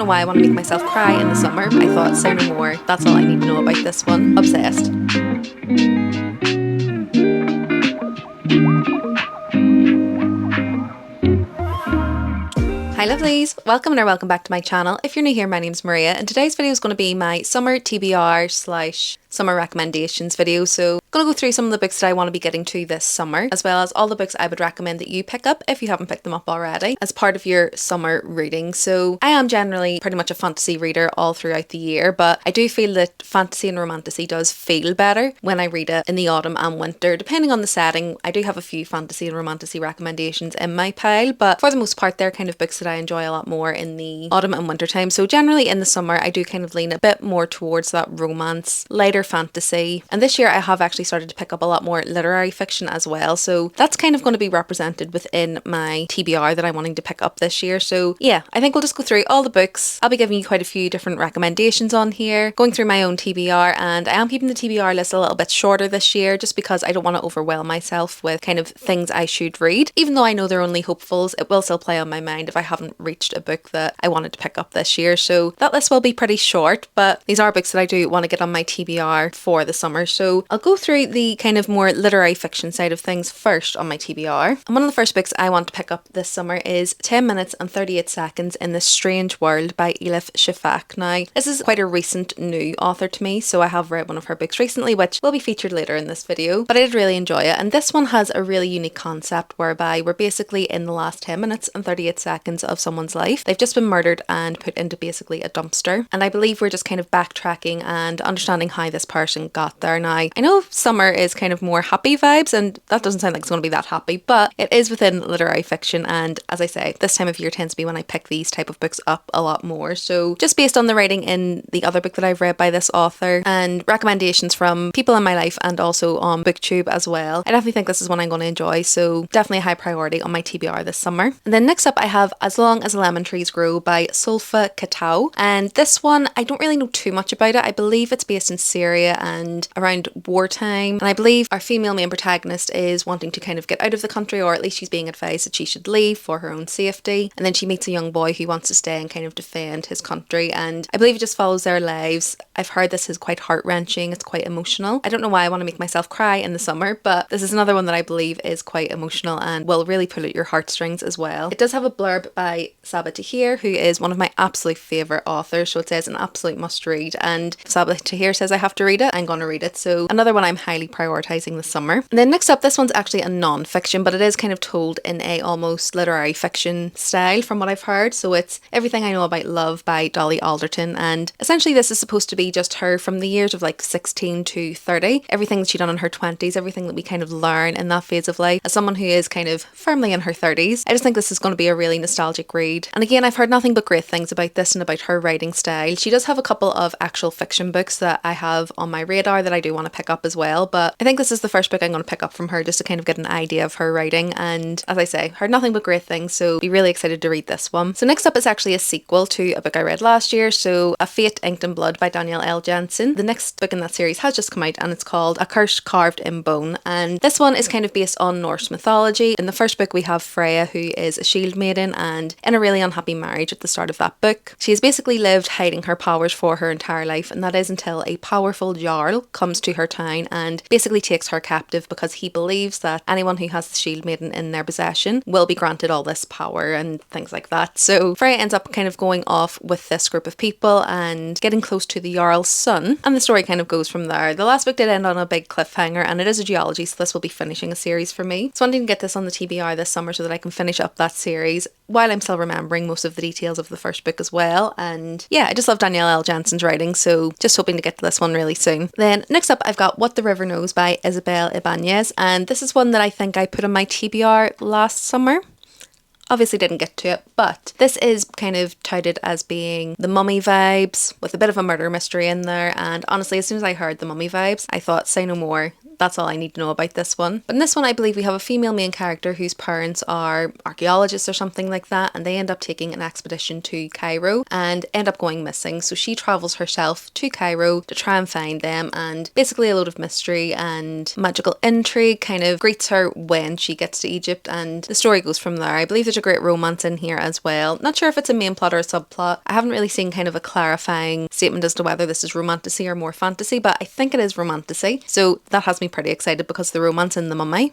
why I want to make myself cry in the summer. I thought, say no more. That's all I need to know about this one. Obsessed. Hi lovelies, welcome back to my channel. If you're new here, my name's Maria and today's video is going to be my summer TBR / summer recommendations video. So I'm going to go through some of the books that I want to be getting to this summer, as well as all the books I would recommend that you pick up if you haven't picked them up already as part of your summer reading. So I am generally pretty much a fantasy reader all throughout the year, but I do feel that fantasy and romantasy does feel better when I read it in the autumn and winter, depending on the setting. I do have a few fantasy and romantasy recommendations in my pile, but for the most part they're kind of books that I enjoy a lot more in the autumn and winter time. So generally in the summer I do kind of lean a bit more towards that romance, lighter fantasy, and this year I have actually started to pick up a lot more literary fiction as well, so that's kind of going to be represented within my TBR that I'm wanting to pick up this year. So yeah, I think we'll just go through all the books. I'll be giving you quite a few different recommendations on here, going through my own TBR, and I am keeping the TBR list a little bit shorter this year just because I don't want to overwhelm myself with kind of things I should read. Even though I know they're only hopefuls, it will still play on my mind if I haven't reached a book that I wanted to pick up this year. So that list will be pretty short, but these are books that I do want to get on my TBR for the summer. So I'll go through the kind of more literary fiction side of things first on my TBR. And one of the first books I want to pick up this summer is 10 Minutes and 38 Seconds in This Strange World by Elif Shafak. Now, this is quite a recent new author to me, so I have read one of her books recently, which will be featured later in this video, but I did really enjoy it. And this one has a really unique concept whereby we're basically in the last 10 minutes and 38 seconds of someone's life. They've just been murdered and put into basically a dumpster. And I believe we're just kind of backtracking and understanding how this person got there. Now, I know summer is kind of more happy vibes, and that doesn't sound like it's going to be that happy, but it is within literary fiction, and as I say, this time of year tends to be when I pick these type of books up a lot more. So just based on the writing in the other book that I've read by this author and recommendations from people in my life and also on BookTube as well, I definitely think this is one I'm going to enjoy, so definitely a high priority on my TBR this summer. And then next up I have As Long as Lemon Trees Grow by Sulfa Katau, and this one I don't really know too much about it. I believe it's based in Syria and around wartime, and I believe our female main protagonist is wanting to kind of get out of the country, or at least she's being advised that she should leave for her own safety, and then she meets a young boy who wants to stay and kind of defend his country, and I believe it just follows their lives. I've heard this is quite heart-wrenching, it's quite emotional. I don't know why I want to make myself cry in the summer, but this is another one that I believe is quite emotional and will really pull at your heartstrings as well. It does have a blurb by Sabaa Tahir, who is one of my absolute favourite authors, so it says an absolute must read, and if Sabaa Tahir says I have to read it, I'm going to read it. So another one I'm highly prioritising this summer. And then next up, this one's actually a non-fiction, but it is kind of told in a almost literary fiction style from what I've heard. So it's Everything I Know About Love by Dolly Alderton, and essentially this is supposed to be just her from the years of like 16 to 30, everything that she done in her 20s, everything that we kind of learn in that phase of life as someone who is kind of firmly in her 30s. I just think this is going to be a really nostalgic read, and again I've heard nothing but great things about this and about her writing style. She does have a couple of actual fiction books that I have on my radar that I do want to pick up as well, but I think this is the first book I'm going to pick up from her just to kind of get an idea of her writing, and as I say, heard nothing but great things, so be really excited to read this one. So next up is actually a sequel to a book I read last year, so A Fate Inked in Blood by Danielle L. Jensen. The next book in that series has just come out and it's called A Curse Carved in Bone, and this one is kind of based on Norse mythology. In the first book we have Freya, who is a shield maiden and in a really unhappy marriage at the start of that book. She has basically lived hiding her powers for her entire life, and that is until a powerful Jarl comes to her town and basically takes her captive because he believes that anyone who has the shield maiden in their possession will be granted all this power and things like that. So Freya ends up kind of going off with this group of people and getting close to the Jarl's son, and the story kind of goes from there. The last book did end on a big cliffhanger, and it is a duology, so this will be finishing a series for me. So wanting to get this on the TBR this summer so that I can finish up that series while I'm still remembering most of the details of the first book as well. And yeah, I just love Danielle L. Jensen's writing, so just hoping to get to this one really soon. Then next up I've got What the River Knows by Isabel Ibanez, and this is one that I think I put on my TBR last summer. Obviously didn't get to it, but this is kind of touted as being the Mummy vibes with a bit of a murder mystery in there, and honestly as soon as I heard the Mummy vibes I thought say no more. that's all I need to know about this one. But in this one, I believe we have a female main character whose parents are archaeologists or something like that, and they end up taking an expedition to Cairo and end up going missing. So she travels herself to Cairo to try and find them, and basically a load of mystery and magical intrigue kind of greets her when she gets to Egypt, and the story goes from there. I believe there's a great romance in here as well. Not sure if it's a main plot or a subplot. I haven't really seen kind of a clarifying statement as to whether this is romantasy or more fantasy, but I think it is romantasy. So that has me pretty excited because the romance in The Mummy,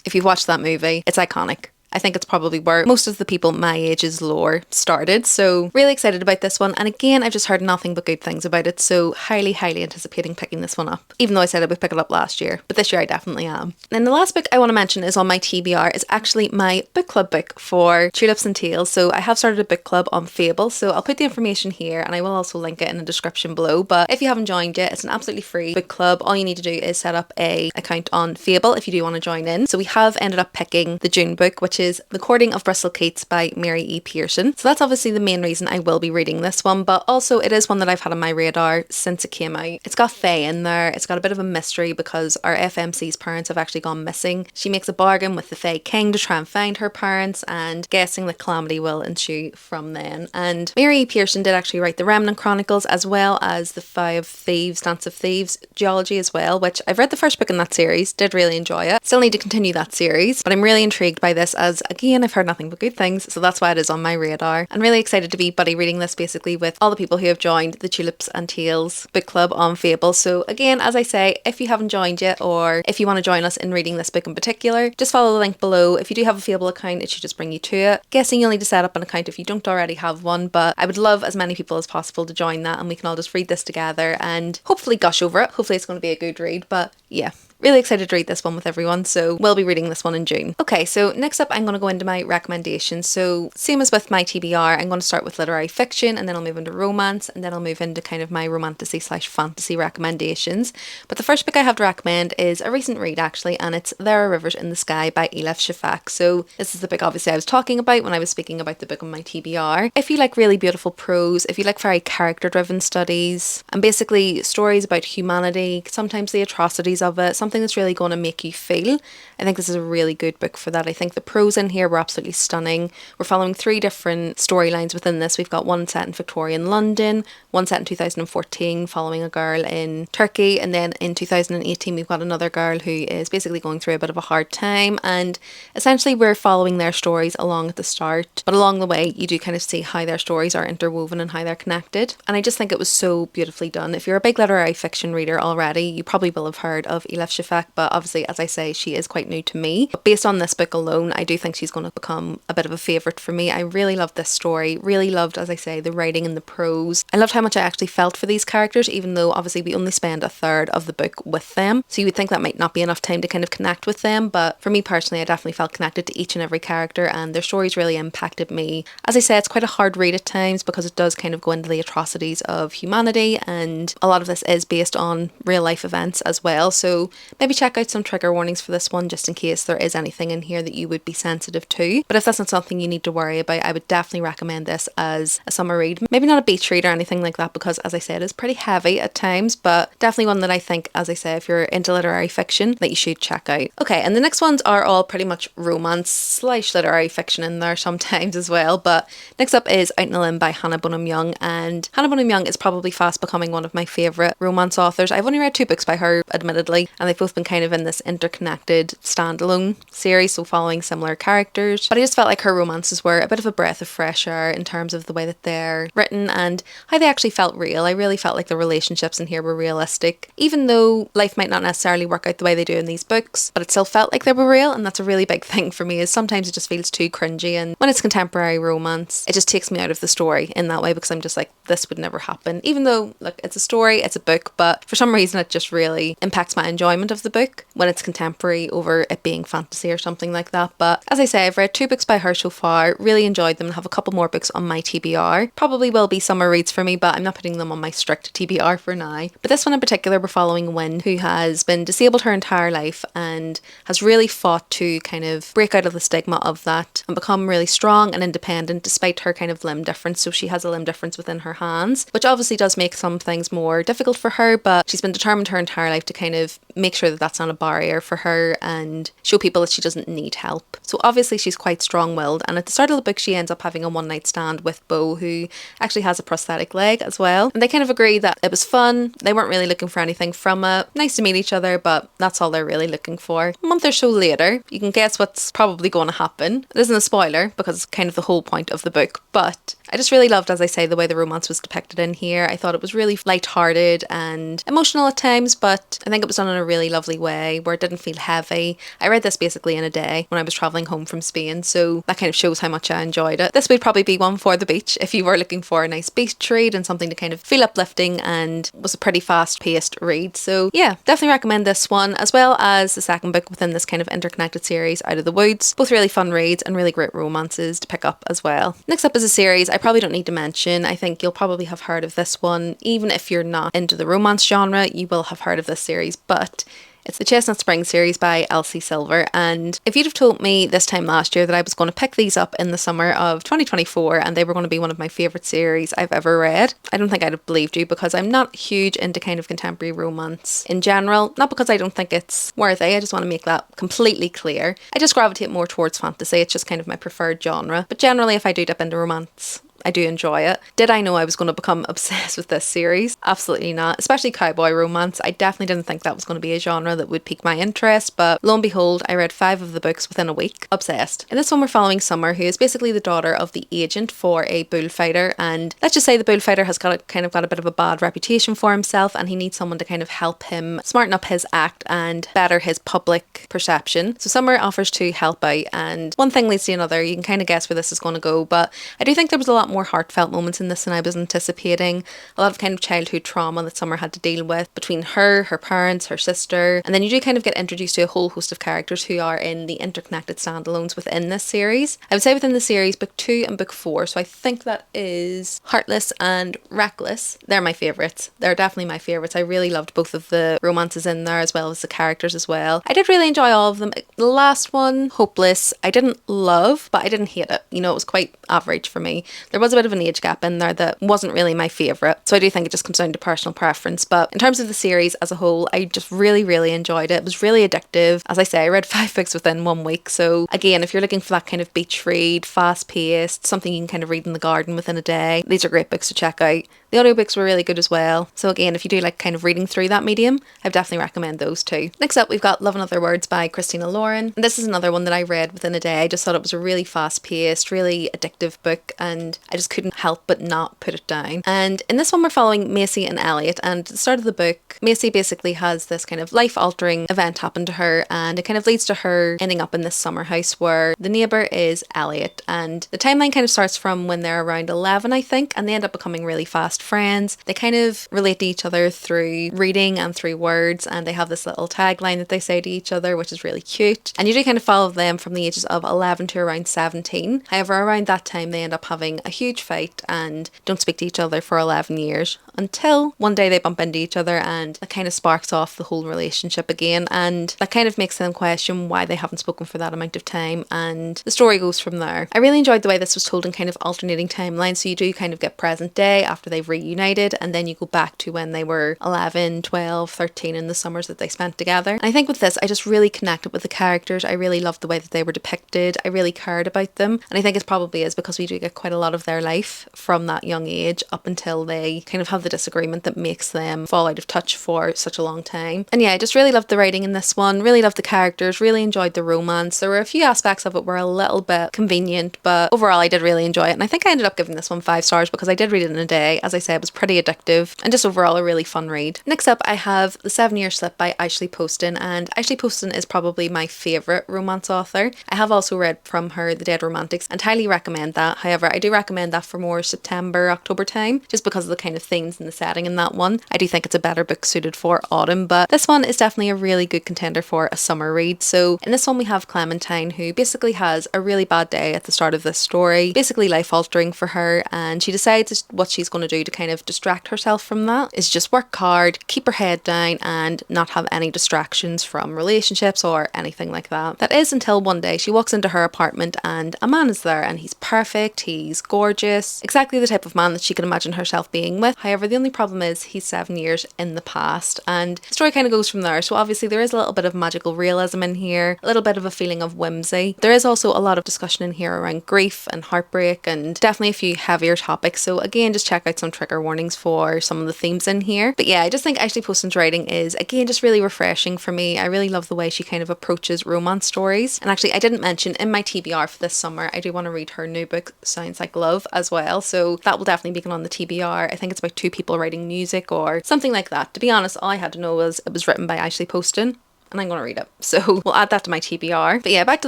if you've watched that movie, it's iconic. I think it's probably where most of the people my age's lore started, so really excited about this one. And again, I've just heard nothing but good things about it, so highly anticipating picking this one up, even though I said I would pick it up last year, but this year I definitely am. And the last book I want to mention is on my TBR, is actually my book club book for Tulips and Tales. So I have started a book club on Fable, so I'll put the information here and I will also link it in the description below. But if you haven't joined yet, it's an absolutely free book club. All you need to do is set up an account on Fable if you do want to join in. So we have ended up picking the June book, which is The Courting of Bristol Keats by Mary E. Pearson. So that's obviously the main reason I will be reading this one, but also it is one that I've had on my radar since it came out. It's got Faye in there. It's got a bit of a mystery because our FMC's parents have actually gone missing. She makes a bargain with the Fae King to try and find her parents, and guessing that calamity will ensue from then. And Mary E. Pearson did actually write the Remnant Chronicles as well as the Five Thieves, Dance of Thieves duology as well, which I've read the first book in that series, did really enjoy it. Still need to continue that series, but I'm really intrigued by this as, again, I've heard nothing but good things, so that's why it is on my radar. I'm really excited to be buddy reading this basically with all the people who have joined the Tulips and Tales book club on Fable. So again, as I say, if you haven't joined yet, or if you want to join us in reading this book in particular, just follow the link below. If you do have a Fable account, it should just bring you to it. Guessing you'll need to set up an account if you don't already have one, but I would love as many people as possible to join that, and we can all just read this together and hopefully gush over it. Hopefully it's going to be a good read, but yeah. Really excited to read this one with everyone, so we'll be reading this one in June. Okay, so next up I'm going to go into my recommendations. So same as with my TBR, I'm going to start with literary fiction, and then I'll move into romance, and then I'll move into kind of my romantasy/fantasy recommendations. But the first book I have to recommend is a recent read actually, and it's There Are Rivers in the Sky by Elif Shafak. So this is the book obviously I was talking about when I was speaking about the book on my TBR. If you like really beautiful prose, if you like very character driven studies, and basically stories about humanity, sometimes the atrocities of it, something that's really going to make you feel, I think this is a really good book for that. I think the prose in here were absolutely stunning. We're following 3 different storylines within this. We've got one set in Victorian London, one set in 2014 following a girl in Turkey, and then in 2018 we've got another girl who is basically going through a bit of a hard time, and essentially we're following their stories along at the start, but along the way you do kind of see how their stories are interwoven and how they're connected, and I just think it was so beautifully done. If you're a big literary fiction reader already, you probably will have heard of Elif Shafak, but obviously, as I say, she is quite new to me. But based on this book alone, I do think she's going to become a bit of a favourite for me. I really loved this story, really loved, as I say, the writing and the prose. I loved how much I actually felt for these characters, even though obviously we only spend a third of the book with them. So you would think that might not be enough time to kind of connect with them, but for me personally, I definitely felt connected to each and every character, and their stories really impacted me. As I say, it's quite a hard read at times because it does kind of go into the atrocities of humanity, and a lot of this is based on real life events as well. So maybe check out some trigger warnings for this one just in case there is anything in here that you would be sensitive to. But if that's not something you need to worry about, I would definitely recommend this as a summer read. Maybe not a beach read or anything like that because, as I said, it's pretty heavy at times, but definitely one that I think, as I say, if you're into literary fiction, that you should check out. Okay, and the next ones are all pretty much romance/literary fiction in there sometimes as well, but next up is Out in the Limb by Hannah Bonham Young, and Hannah Bonham Young is probably fast becoming one of my favourite romance authors. I've only read 2 books by her, admittedly, and they've both been kind of in this interconnected standalone series, so following similar characters, but I just felt like her romances were a bit of a breath of fresh air in terms of the way that they're written and how they actually felt real. I really felt like the relationships in here were realistic, even though life might not necessarily work out the way they do in these books, but it still felt like they were real, and that's a really big thing for me, is sometimes it just feels too cringy, and when it's contemporary romance, it just takes me out of the story in that way because I'm just like, this would never happen, even though, look, it's a story, it's a book, but for some reason it just really impacts my enjoyment of the book when it's contemporary over it being fantasy or something like that. But as I say, I've read 2 books by her so far, really enjoyed them, and have a couple more books on my TBR. Probably will be summer reads for me, but I'm not putting them on my strict TBR for now. But this one in particular, we're following Wynne, who has been disabled her entire life and has really fought to kind of break out of the stigma of that and become really strong and independent despite her kind of limb difference. So she has a limb difference within her hands, which obviously does make some things more difficult for her, but she's been determined her entire life to kind of of make sure that that's not a barrier for her and show people that she doesn't need help. So obviously she's quite strong-willed, and at the start of the book she ends up having a one-night stand with Bo, who actually has a prosthetic leg as well. And they kind of agree that it was fun, they weren't really looking for anything from it, nice to meet each other, but that's all they're really looking for. A month or so later, you can guess what's probably going to happen. It isn't a spoiler because it's kind of the whole point of the book, but I just really loved, as I say, the way the romance was depicted in here. I thought it was really light-hearted and emotional at times, but I think it was done in a really lovely way where it didn't feel heavy. I read this basically in a day when I was travelling home from Spain, so that kind of shows how much I enjoyed it. This would probably be one for the beach if you were looking for a nice beach read and something to kind of feel uplifting, and was a pretty fast-paced read. So yeah, definitely recommend this one, as well as the second book within this kind of interconnected series, Out of the Woods. Both really fun reads and really great romances to pick up as well. Next up is a series I probably don't need to mention. I think you'll probably have heard of this one. Even if you're not into the romance genre, you will have heard of this series, but it's the Chestnut Spring series by Elsie Silver, and if you'd have told me this time last year that I was going to pick these up in the summer of 2024 and they were going to be one of my favourite series I've ever read, I don't think I'd have believed you, because I'm not huge into kind of contemporary romance in general. Not because I don't think it's worthy, I just want to make that completely clear. I just gravitate more towards fantasy, it's just kind of my preferred genre, but generally if I do dip into romance, I do enjoy it. Did I know I was going to become obsessed with this series? Absolutely not. Especially cowboy romance. I definitely didn't think that was going to be a genre that would pique my interest, but lo and behold, I read 5 of the books within a week. Obsessed. In this one we're following Summer, who is basically the daughter of the agent for a bullfighter, and let's just say the bullfighter has got a bit of a bad reputation for himself, and he needs someone to kind of help him smarten up his act and better his public perception. So Summer offers to help out, and one thing leads to another. You can kind of guess where this is going to go, but I do think there was a lot more heartfelt moments in this than I was anticipating. A lot of kind of childhood trauma that Summer had to deal with between her parents, her sister, and then you do kind of get introduced to a whole host of characters who are in the interconnected standalones within this series. I would say within the series, book 2 and book 4, so I think that is Heartless and Reckless. They're my favourites. They're definitely my favourites. I really loved both of the romances in there as well as the characters as well. I did really enjoy all of them. The last one, Hopeless, I didn't love, but I didn't hate it. You know, it was quite average for me. There was a bit of an age gap in there that wasn't really my favourite, so I do think it just comes down to personal preference. But in terms of the series as a whole, I just really enjoyed it. It was really addictive. As I say, I read 5 books within 1 week, so again, if you're looking for that kind of beach read, fast paced, something you can kind of read in the garden within a day, these are great books to check out. The audiobooks were really good as well, so again, if you do like kind of reading through that medium, I definitely recommend those too. Next up, we've got Love and Other Words by Christina Lauren, and this is another one that I read within a day. I just thought it was a really fast paced, really addictive book, and I just couldn't help but not put it down. And in this one we're following Macy and Elliot, and at the start of the book, Macy basically has this kind of life-altering event happen to her, and it kind of leads to her ending up in this summer house where the neighbour is Elliot, and the timeline kind of starts from when they're around 11, I think, and they end up becoming really fast friends. They kind of relate to each other through reading and through words, and they have this little tagline that they say to each other, which is really cute, and you do kind of follow them from the ages of 11 to around 17. However, around that time they end up having a huge fight and don't speak to each other for 11 years, until one day they bump into each other, and that kind of sparks off the whole relationship again, and that kind of makes them question why they haven't spoken for that amount of time, and the story goes from there. I really enjoyed the way this was told in kind of alternating timelines, so you do kind of get present day after they've reunited, and then you go back to when they were 11, 12, 13 in the summers that they spent together. And I think with this, I just really connected with the characters. I really loved the way that they were depicted. I really cared about them, and I think it probably is because we do get quite a lot of their life from that young age up until they kind of have the disagreement that makes them fall out of touch for such a long time. And yeah, I just really loved the writing in this one, really loved the characters, really enjoyed the romance. There were a few aspects of it were a little bit convenient, but overall I did really enjoy it, and I think I ended up giving this one 5 stars because I did read it in a day. As I said, it was pretty addictive and just overall a really fun read. Next up, I have The 7-Year Slip by Ashley Poston, and Ashley Poston is probably my favourite romance author. I have also read from her The Dead Romantics and highly recommend that. However, I do recommend that for more September, October time, just because of the kind of themes and the setting in that one. I do think it's a better book suited for autumn, but this one is definitely a really good contender for a summer read. So in this one we have Clementine, who basically has a really bad day at the start of this story, basically life altering for her, and she decides what she's going to do to kind of distract herself from that is just work hard, keep her head down, and not have any distractions from relationships or anything like that. That is until one day she walks into her apartment and a man is there, and he's perfect, he's gorgeous, exactly the type of man that she can imagine herself being with. However, However, the only problem is he's 7 years in the past, and the story kind of goes from there. So obviously there is a little bit of magical realism in here, a little bit of a feeling of whimsy. There is also a lot of discussion in here around grief and heartbreak, and definitely a few heavier topics. So again, just check out some trigger warnings for some of the themes in here. But yeah, I just think Ashley Poston's writing is, again, just really refreshing for me. I really love the way she kind of approaches romance stories. And actually, I didn't mention in my TBR for this summer, I do want to read her new book, Sounds Like Love, as well. So that will definitely be going on the TBR. I think it's about two people writing music or something like that. To be honest, all I had to know was it was written by Ashley Poston, and I'm going to read it. So we'll add that to my TBR. But yeah, back to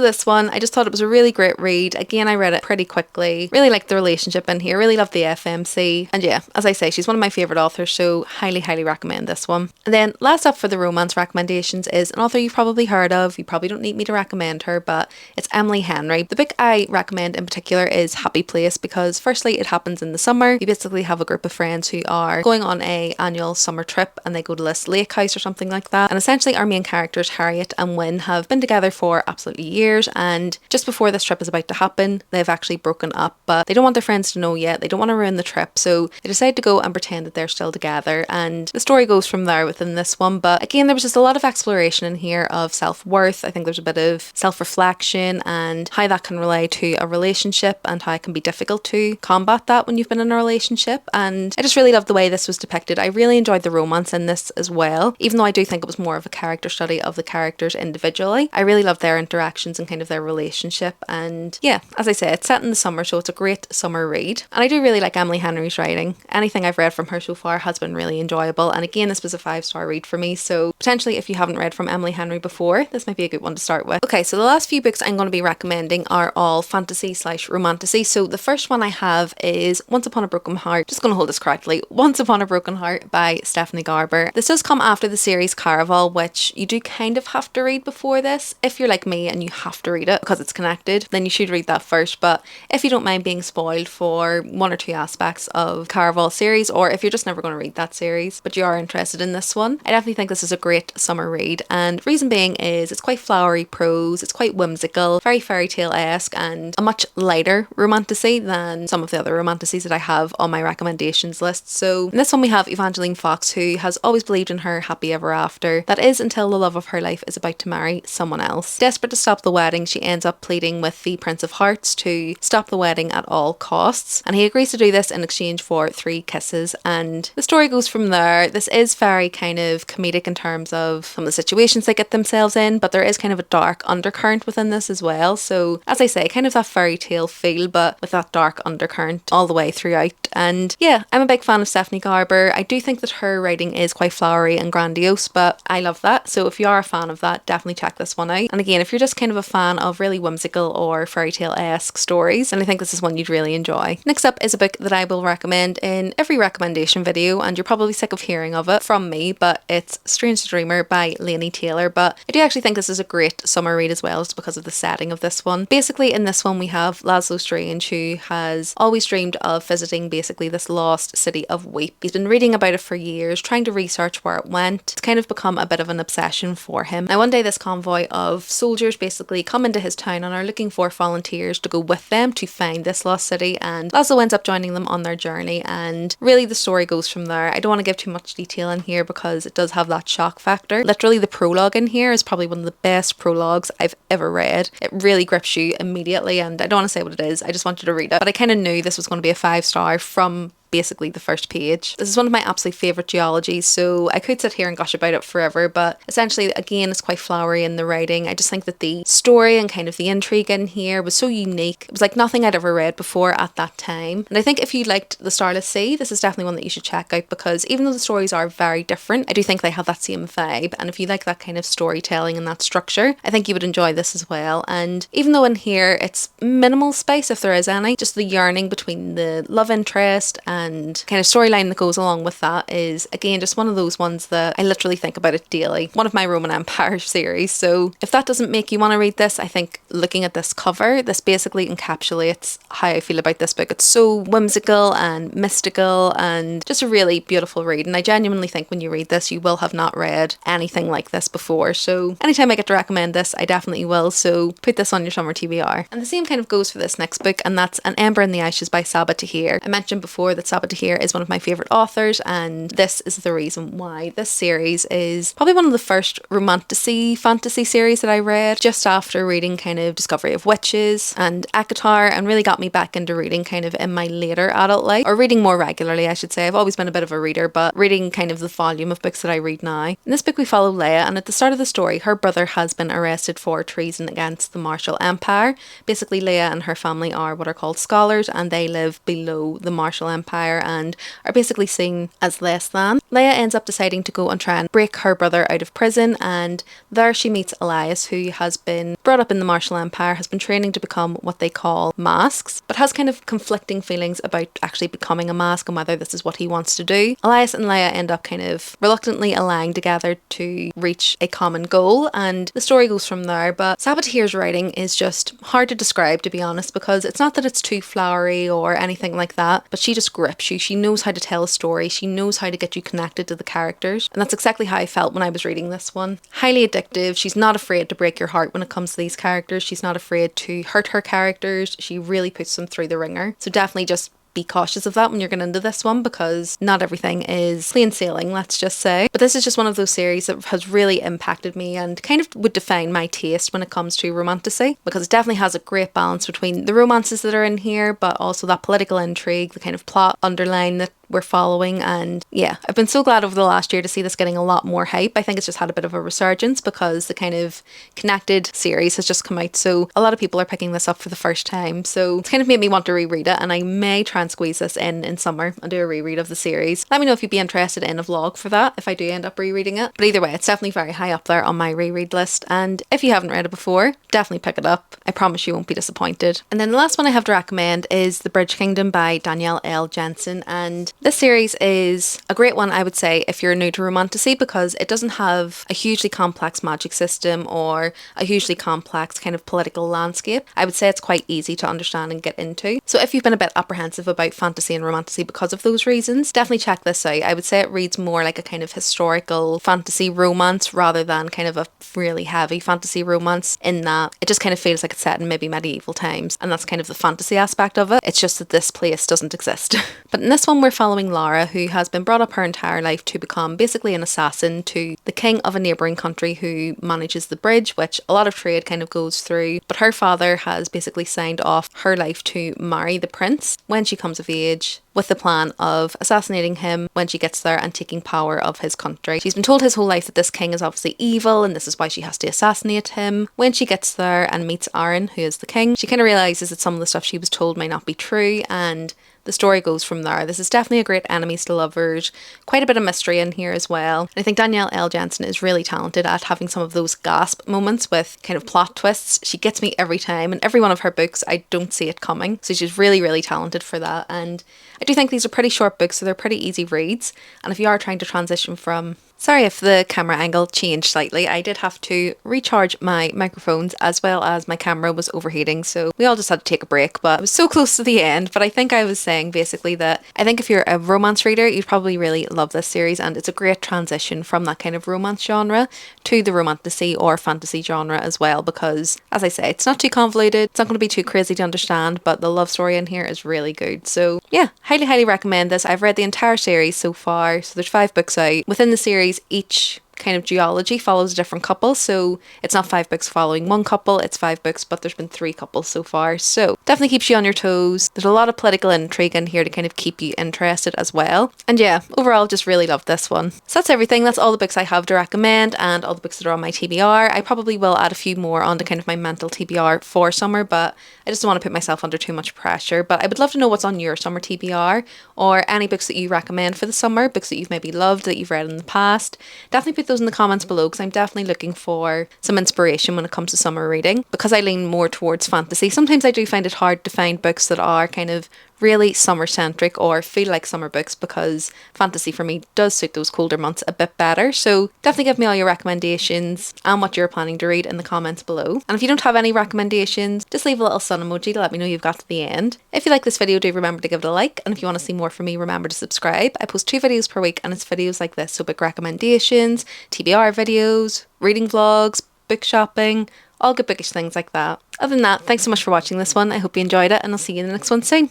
this one. I just thought it was a really great read. Again, I read it pretty quickly. Really liked the relationship in here. Really loved the FMC. And yeah, as I say, she's one of my favourite authors, so highly, highly recommend this one. And then last up for the romance recommendations is an author you've probably heard of. You probably don't need me to recommend her, but it's Emily Henry. The book I recommend in particular is Happy Place because firstly, it happens in the summer. You basically have a group of friends who are going on a annual summer trip and they go to this lake house or something like that. And essentially our main characters, Harriet and Wynne, have been together for absolutely years, and just before this trip is about to happen, they've actually broken up, but they don't want their friends to know yet. They don't want to ruin the trip, so they decide to go and pretend that they're still together, and the story goes from there within this one. But again, there was just a lot of exploration in here of self-worth. I think there's a bit of self-reflection and how that can relate to a relationship and how it can be difficult to combat that when you've been in a relationship. And I just really loved the way this was depicted. I really enjoyed the romance in this as well, even though I do think it was more of a character study of the characters individually. I really love their interactions and kind of their relationship, and yeah, as I say, it's set in the summer, so it's a great summer read. And I do really like Emily Henry's writing. Anything I've read from her so far has been really enjoyable, and again, this was a 5-star read for me, so potentially if you haven't read from Emily Henry before, this might be a good one to start with. Okay, so the last few books I'm going to be recommending are all fantasy/romantasy. So the first one I have is Once Upon a Broken Heart. Just going to hold this correctly. Once Upon a Broken Heart by Stephanie Garber. This does come after the series Caraval, which you do kind of have to read before this. If you're like me and you have to read it because it's connected, then you should read that first. But if you don't mind being spoiled for one or two aspects of Caraval series, or if you're just never going to read that series but you are interested in this one, I definitely think this is a great summer read. And reason being is it's quite flowery prose, it's quite whimsical, very fairy tale-esque, and a much lighter romantasy than some of the other romantasies that I have on my recommendations list. So in this one we have Evangeline Fox, who has always believed in her happy ever after. That is until the love of her life is about to marry someone else. Desperate to stop the wedding, she ends up pleading with the Prince of Hearts to stop the wedding at all costs, and he agrees to do this in exchange for 3 kisses, and the story goes from there. This is very kind of comedic in terms of some of the situations they get themselves in, but there is kind of a dark undercurrent within this as well. So as I say, kind of that fairy tale feel, but with that dark undercurrent all the way throughout. And yeah, I'm a big fan of Stephanie Garber. I do think that her writing is quite flowery and grandiose, but I love that. So if you are a fan of that, definitely check this one out. And again, if you're just kind of a fan of really whimsical or fairy tale-esque stories, then I think this is one you'd really enjoy. Next up is a book that I will recommend in every recommendation video, and you're probably sick of hearing of it from me, but it's Strange the Dreamer by Laini Taylor. But I do actually think this is a great summer read as well, just because of the setting of this one. Basically, in this one we have Laszlo Strange, who has always dreamed of visiting basically this lost city of Weep. He's been reading about it for years, trying to research where it went. It's kind of become a bit of an obsession for him. Now one day this convoy of soldiers basically come into his town and are looking for volunteers to go with them to find this lost city, and Laszlo ends up joining them on their journey, and really the story goes from there. I don't want to give too much detail in here because it does have that shock factor. Literally the prologue in here is probably one of the best prologues I've ever read. It really grips you immediately, and I don't want to say what it is, I just want you to read it. But I kind of knew this was going to be a 5-star from basically the first page. This is one of my absolute favourite geologies, so I could sit here and gush about it forever, but essentially again it's quite flowery in the writing. I just think that the story and kind of the intrigue in here was so unique. It was like nothing I'd ever read before at that time, and I think if you liked The Starless Sea, this is definitely one that you should check out, because even though the stories are very different, I do think they have that same vibe, and if you like that kind of storytelling and that structure, I think you would enjoy this as well. And even though in here it's minimal spice, if there is any, just the yearning between the love interest and kind of storyline that goes along with that is again just one of those ones that I literally think about it daily. One of my Roman Empire series. So if that doesn't make you want to read this, I think looking at this cover, this basically encapsulates how I feel about this book. It's so whimsical and mystical and just a really beautiful read, and I genuinely think when you read this you will have not read anything like this before. So anytime I get to recommend this, I definitely will, so put this on your summer TBR. And the same kind of goes for this next book, and that's An Ember in the Ashes by Sabaa Tahir. I mentioned before that Sabaa Tahir is one of my favourite authors, and this is the reason why. This series is probably one of the first romantasy fantasy series that I read just after reading kind of Discovery of Witches and ACOTAR, and really got me back into reading kind of in my later adult life, or reading more regularly I should say. I've always been a bit of a reader, but reading kind of the volume of books that I read now. In this book we follow Leia, and at the start of the story her brother has been arrested for treason against the Marshall Empire. Basically Leia and her family are what are called scholars, and they live below the Marshall Empire and are basically seen as less than. Leia ends up deciding to go and try and break her brother out of prison, and there she meets Elias, who has been brought up in the Marshall Empire, has been training to become what they call masks, but has kind of conflicting feelings about actually becoming a mask and whether this is what he wants to do. Elias and Leia end up kind of reluctantly allying together to reach a common goal, and the story goes from there. But Sabaa Tahir's writing is just hard to describe, to be honest, because it's not that it's too flowery or anything like that, but she just grips you. She knows how to tell a story, she knows how to get you connected to the characters, and that's exactly how I felt when I was reading this one. Highly addictive. She's not afraid to break your heart when it comes to these characters. She's not afraid to hurt her characters. She really puts them through the ringer. So definitely just be cautious of that when you're going into this one, because not everything is plain sailing, let's just say. But this is just one of those series that has really impacted me and kind of would define my taste when it comes to romantasy, because it definitely has a great balance between the romances that are in here, but also that political intrigue, the kind of plot underline that we're following. And yeah, I've been so glad over the last year to see this getting a lot more hype. I think it's just had a bit of a resurgence because the kind of connected series has just come out, so a lot of people are picking this up for the first time, so it's kind of made me want to reread it, and I may try and squeeze this in summer and do a reread of the series. Let me know if you'd be interested in a vlog for that if I do end up rereading it. But either way, it's definitely very high up there on my reread list, and if you haven't read it before, definitely pick it up. I promise you won't be disappointed. And then the last one I have to recommend is The Bridge Kingdom by Danielle L. Jensen, and this series is a great one, I would say, if you're new to romantasy, because it doesn't have a hugely complex magic system or a hugely complex kind of political landscape. I would say it's quite easy to understand and get into. So if you've been a bit apprehensive about fantasy and romantasy because of those reasons, definitely check this out. I would say it reads more like a kind of historical fantasy romance rather than kind of a really heavy fantasy romance, in that it just kind of feels like it's set in maybe medieval times, and that's kind of the fantasy aspect of it. It's just that this place doesn't exist. But in this one we're following Lara, who has been brought up her entire life to become basically an assassin to the king of a neighbouring country who manages the bridge, which a lot of trade kind of goes through. But her father has basically signed off her life to marry the prince when she comes of age, with the plan of assassinating him when she gets there and taking power of his country. She's been told his whole life that this king is obviously evil and this is why she has to assassinate him. When she gets there and meets Aaron, who is the king, she kind of realises that some of the stuff she was told may not be true, and the story goes from there. This is definitely a great enemies to lovers, quite a bit of mystery in here as well. And I think Danielle L. Jensen is really talented at having some of those gasp moments with kind of plot twists. She gets me every time, and every one of her books I don't see it coming, so she's really, really talented for that. And I do think these are pretty short books, so they're pretty easy reads, and if you are trying to transition from... Sorry if the camera angle changed slightly. I did have to recharge my microphones as well as my camera was overheating, so we all just had to take a break, but I was so close to the end. But I think I was saying basically that I think if you're a romance reader, you'd probably really love this series, and it's a great transition from that kind of romance genre to the romantasy or fantasy genre as well, because as I say, it's not too convoluted, it's not going to be too crazy to understand, but the love story in here is really good. So yeah, highly, highly recommend this. I've read the entire series so far, so there's 5 books out. Within the series, each kind of duology follows a different couple, so it's not 5 books following one couple, it's 5 books, but there's been 3 couples so far, so definitely keeps you on your toes. There's a lot of political intrigue in here to kind of keep you interested as well, and yeah, overall just really loved this one. So that's everything. That's all the books I have to recommend and all the books that are on my TBR. I probably will add a few more onto kind of my mental TBR for summer, but I just don't want to put myself under too much pressure. But I would love to know what's on your summer TBR, or any books that you recommend for the summer, books that you've maybe loved that you've read in the past. Definitely put those in the comments below, because I'm definitely looking for some inspiration when it comes to summer reading, because I lean more towards fantasy. Sometimes I do find it hard to find books that are kind of really summer centric or feel like summer books, because fantasy for me does suit those colder months a bit better. So definitely give me all your recommendations and what you're planning to read in the comments below. And if you don't have any recommendations, just leave a little sun emoji to let me know you've got to the end. If you like this video, do remember to give it a like, and if you want to see more from me, remember to subscribe. I post 2 videos per week, and it's videos like this, so book recommendations, TBR videos, reading vlogs, book shopping, all good bookish things like that. Other than that, thanks so much for watching this one. I hope you enjoyed it, and I'll see you in the next one soon.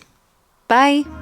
Bye!